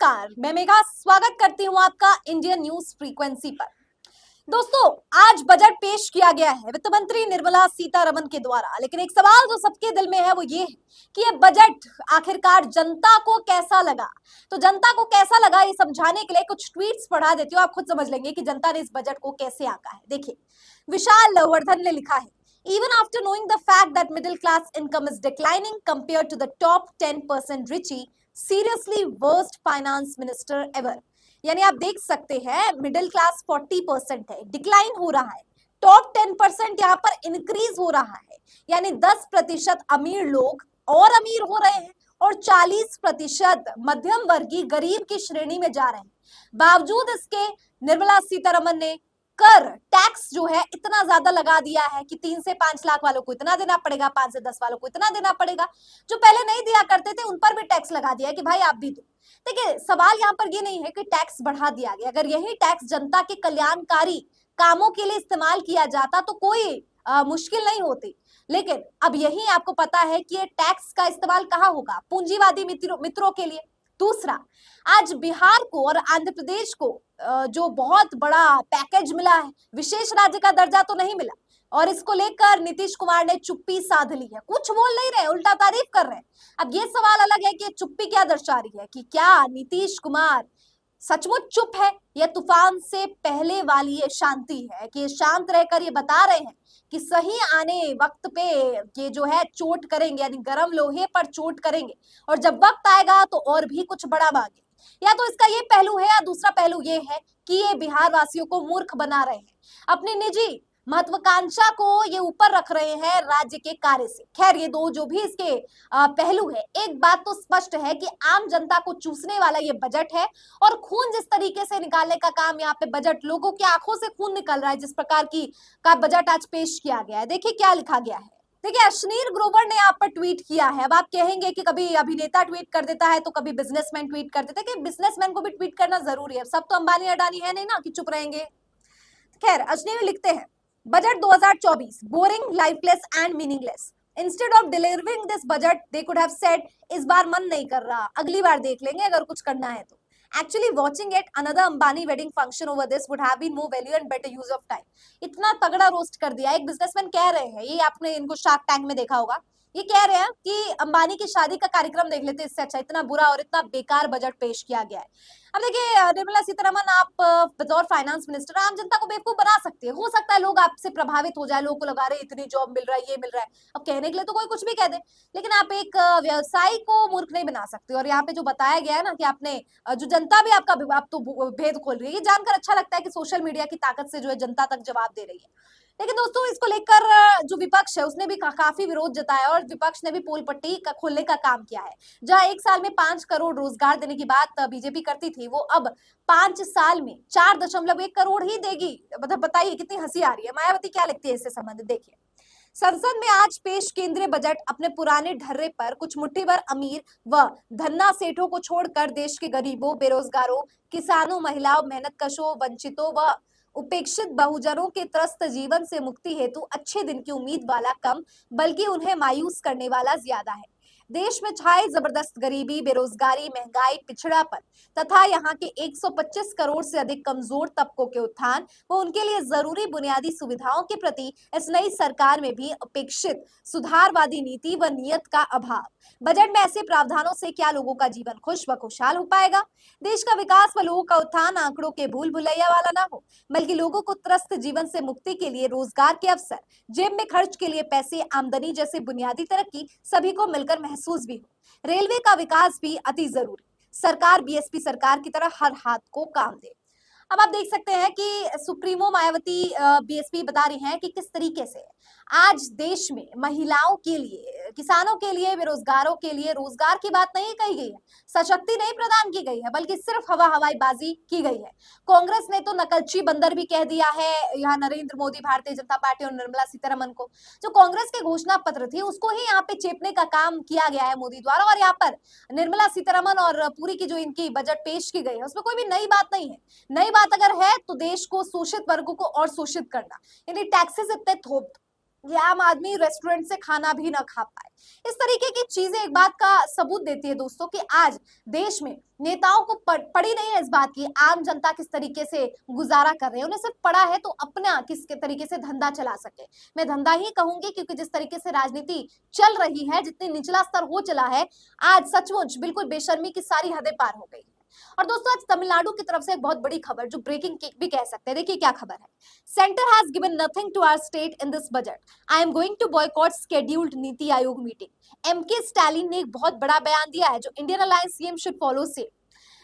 नमस्कार, मैं मेघा स्वागत करती हूं आपका इंडियन न्यूज फ्रीक्वेंसी पर। दोस्तों, आज बजट पेश किया गया है वित्त मंत्री निर्मला सीतारमण के द्वारा, लेकिन एक सवाल जो सबके दिल में है वो ये है कि ये बजट आखिरकार जनता को कैसा लगा। तो जनता को कैसा लगा ये समझाने के लिए कुछ ट्वीट्स पढ़ा देती हूँ, आप खुद समझ लेंगे कि जनता ने इस बजट को कैसे आंका है। देखिए, विशाल वर्धन ने लिखा है, even after knowing the fact that middle class income is declining compared to the top 10% richie, seriously worst finance minister ever। यानी आप देख सकते हैं मिडिल क्लास 40% है, डिक्लाइन हो रहा है, टॉप 10% यहाँ पर इंक्रीज हो रहा है। यानी 10% अमीर लोग और अमीर हो रहे हैं और 40% मध्यम वर्गीय गरीब की श्रेणी में जा रहे हैं। बावजूद इसके निर्मला सीतारमण ने कर टैक्स जो है इतना ज्यादा लगा दिया है कि 3 से 5 लाख वालों को इतना देना पड़ेगा, 5 से 10 वालों को इतना देना पड़ेगा। जो पहले नहीं दिया करते थे उन पर भी टैक्स लगा दिया है कि भाई आप भी दो। देखिए, सवाल यहाँ पर ये नहीं है कि टैक्स बढ़ा दिया गया, अगर यही टैक्स जनता के कल्याणकारी कामों के लिए इस्तेमाल किया जाता तो कोई मुश्किल नहीं होती। लेकिन अब यही आपको पता है कि ये टैक्स का इस्तेमाल कहाँ होगा, पूंजीवादी मित्रों के लिए। दूसरा, आज बिहार को और आंध्र प्रदेश को जो बहुत बड़ा पैकेज मिला है, विशेष राज्य का दर्जा तो नहीं मिला, और इसको लेकर नीतीश कुमार ने चुप्पी साध ली है, कुछ बोल नहीं रहे, उल्टा तारीफ कर रहे हैं। अब ये सवाल अलग है कि चुप्पी क्या दर्शा रही है, कि क्या नीतीश कुमार सचमुच चुप है, या तूफान से पहले वाली ये शांति है कि ये शांत रहकर ये बता रहे हैं कि सही आने वक्त पे ये जो है चोट करेंगे, यानी गर्म लोहे पर चोट करेंगे, और जब वक्त आएगा तो और भी कुछ बड़ा मांगे। या तो इसका ये पहलू है, या दूसरा पहलू ये है कि ये बिहार वासियों को मूर्ख बना रहे हैं, अपनी निजी महत्वाकांक्षा को ये ऊपर रख रहे हैं राज्य के कार्य से। खैर, ये दो जो भी इसके पहलू है, एक बात तो स्पष्ट है कि आम जनता को चूसने वाला ये बजट है, और खून जिस तरीके से निकालने का काम यहाँ पे बजट, लोगों की आंखों से खून निकल रहा है जिस प्रकार की का बजट आज पेश किया गया है। देखिए क्या लिखा गया है। देखिए, अश्नीर ग्रोवर ने यहाँ पर ट्वीट किया है। अब आप कहेंगे कि कभी अभिनेता ट्वीट कर देता है तो कभी बिजनेसमैन ट्वीट कर देते हैं, कि बिजनेसमैन को भी ट्वीट करना जरूरी है, सब तो अंबानी अडानी है नहीं ना कि चुप रहेंगे। खैर, अश्नीर लिखते हैं, budget 2024 boring, lifeless and meaningless. Instead of delivering this budget they could have said, इस बार मन नहीं कर रहा, अगली बार देख लेंगे अगर कुछ करना है तो। Actually watching yet another Ambani wedding function over this would have been more value and better use of time। इतना तगड़ा रोस्ट कर दिया। एक बिजनेसमैन कह रहे हैं, ये आपने इनको शार्क टैंक में देखा होगा, ये कह रहे हैं कि अंबानी की शादी का कार्यक्रम देख लेते, इससे अच्छा इतना बुरा और इतना बेकार बजट पेश किया गया है। अब देखिए निर्मला सीतारमण, आप बतौर फाइनेंस मिनिस्टर आम जनता को बेवकूफ बना सकती है। हो सकता है लोग आपसे प्रभावित हो जाए, लोगों को लगा रहे इतनी जॉब मिल रहा है, ये मिल रहा है। अब कहने के लिए तो कोई कुछ भी कह दे, लेकिन आप एक व्यवसायी को मूर्ख नहीं बना सकते। और यहाँ पे जो बताया गया है ना कि आपने जो जनता भी आपका आप तो भेद खोल रही है, ये जानकर अच्छा लगता है कि सोशल मीडिया की ताकत से जो है जनता तक जवाब दे रही है। लेकिन दोस्तों, इसको लेकर जो विपक्ष है उसने भी काफी विरोध जताया, और विपक्ष ने भी पोल पट्टी का खोलने का काम किया है। जहां 1 साल में 5 करोड़ रोजगार देने की बात बीजेपी करती थी, वो अब 5 साल में 4.1 करोड़ ही देगी। मतलब बताइए कितनी हंसी आ रही है। मायावती क्या लिखती है इससे संबंधित, देखिए। संसद में आज पेश केंद्रीय बजट अपने पुराने ढर्रे पर कुछ मुट्ठी भर अमीर व धन्ना सेठों को छोड़कर देश के गरीबों, बेरोजगारों, किसानों, महिलाओं, मेहनतकशों, वंचितों व उपेक्षित बहुजनों के त्रस्त जीवन से मुक्ति हेतु अच्छे दिन की उम्मीद वाला कम, बल्कि उन्हें मायूस करने वाला ज्यादा है। देश में छाई जबरदस्त गरीबी, बेरोजगारी, महंगाई, पिछड़ापन तथा यहाँ के 125 करोड़ से अधिक कमजोर तबकों के उत्थान व उनके लिए जरूरी बुनियादी सुविधाओं के प्रति इस नई सरकार में भी अपेक्षित सुधारवादी नीति व नियत का अभाव। बजट में ऐसे प्रावधानों से क्या लोगों का जीवन खुश व खुशहाल हो पाएगा? देश का विकास व लोगों का उत्थान आंकड़ों के भूल भुलैया वाला ना हो, बल्कि लोगों को त्रस्त जीवन से मुक्ति के लिए रोजगार के अवसर, जेब में खर्च के लिए पैसे, आमदनी जैसे बुनियादी तरक्की सभी को मिलकर महसूस भी हो। रेलवे का विकास भी अति जरूरी। सरकार बीएसपी सरकार की तरह हर हाथ को काम दे। अब आप देख सकते हैं कि सुप्रीमो मायावती बीएसपी बता रही हैं कि किस तरीके से आज देश में महिलाओं के लिए, किसानों के लिए, बेरोजगारों के लिए रोजगार की बात नहीं कही गई है, सशक्ति नहीं प्रदान की गई है, बल्कि सिर्फ हवाईबाजी की गई है। कांग्रेस ने तो नकलची बंदर भी कह दिया है यहाँ नरेंद्र मोदी, भारतीय जनता पार्टी और निर्मला सीतारमण को। जो कांग्रेस के घोषणा पत्र थी उसको ही यहाँ पे चेपने का काम किया गया है मोदी द्वारा, और यहाँ पर निर्मला सीतारमण और पूरी की जो इनकी बजट पेश की गई है उसमें कोई भी नई बात नहीं है। नई बात अगर है तो देश को, शोषित वर्गों को और शोषित करना, यानी टैक्सेस इतने थोप ये आम आदमी रेस्टोरेंट से खाना भी ना खा पाए। इस तरीके की चीजें एक बात का सबूत देती है दोस्तों कि आज देश में नेताओं को पड़ी नहीं है इस बात की आम जनता किस तरीके से गुजारा कर रहे हैं, उन्हें सिर्फ पड़ा है तो अपना किस के तरीके से धंधा चला सके। मैं धंधा ही कहूंगी क्योंकि जिस तरीके से राजनीति चल रही है, जितनी निचला स्तर हो चला है, आज सचमुच बिल्कुल बेशर्मी की सारी हदें पार हो गई है। और दोस्तों आज तमिलनाडु की तरफ से एक बहुत बड़ी खबर, जो ब्रेकिंग भी कह सकते हैं, देखिए क्या खबर है। Centre has given nothing to our state in this budget, I am going to boycott scheduled NITI Aayog meeting. MK Stalin ने एक बहुत बड़ा बयान दिया है जो Indian alliance CM should follow से।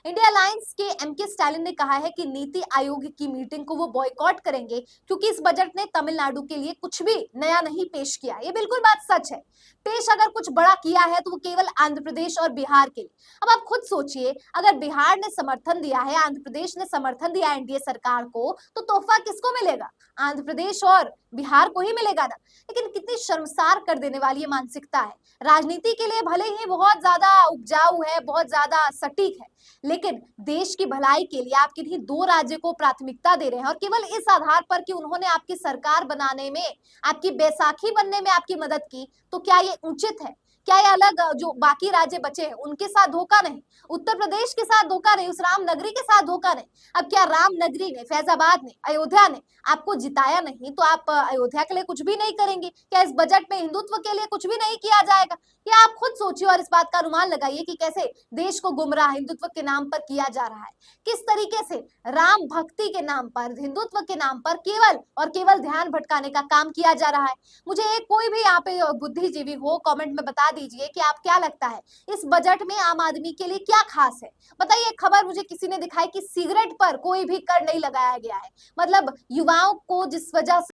इंडिया अलायंस के एमके स्टालिन ने कहा है कि नीति आयोग की मीटिंग को वो बॉयकॉट करेंगे क्योंकि इस बजट ने तमिलनाडु के लिए कुछ भी नया नहीं पेश किया। ये बिल्कुल बात सच है। पेश अगर कुछ बड़ा किया है तो वो केवल आंध्र प्रदेश और बिहार के लिए। अब आप खुद सोचिए, अगर बिहार ने समर्थन दिया है, आंध्र प्रदेश ने समर्थन दिया है एनडीए सरकार को, तो तोहफा किसको मिलेगा? आंध्र प्रदेश और बिहार को ही मिलेगा ना। लेकिन कितनी शर्मसार कर देने वाली ये मानसिकता है। राजनीति के लिए भले ही बहुत ज्यादा उपजाऊ है, बहुत ज्यादा सटीक है, लेकिन देश की भलाई के लिए आप किन्हीं दो राज्य को प्राथमिकता दे रहे हैं और केवल इस आधार पर कि उन्होंने आपकी सरकार बनाने में, आपकी बैसाखी बनने में आपकी मदद की, तो क्या ये उचित है? क्या ये अलग जो बाकी राज्य बचे हैं उनके साथ धोखा नहीं? उत्तर प्रदेश के साथ धोखा नहीं, उस राम नगरी के साथ धोखा नहीं? अब क्या राम नगरी ने, फैजाबाद ने, अयोध्या ने आपको जिताया नहीं तो आप अयोध्या के लिए कुछ भी नहीं करेंगे? क्या इस बजट में हिंदुत्व के लिए कुछ भी नहीं किया जाएगा? या आप खुद सोचिए और इस बात का अनुमान लगाइए कि कैसे देश को गुमराह हिंदुत्व के नाम पर किया जा रहा है। किस तरीके से राम भक्ति के नाम पर, हिंदुत्व के नाम पर केवल और केवल ध्यान भटकाने का काम किया जा रहा है। मुझे एक कोई भी यहाँ पे बुद्धिजीवी हो, कमेंट में बता दीजिए कि आप क्या लगता है इस बजट में आम आदमी के लिए क्या खास है। बताइए, खबर मुझे किसी ने दिखाई कि सिगरेट पर कोई भी कर नहीं लगाया गया है। मतलब युवाओं को जिस वजह से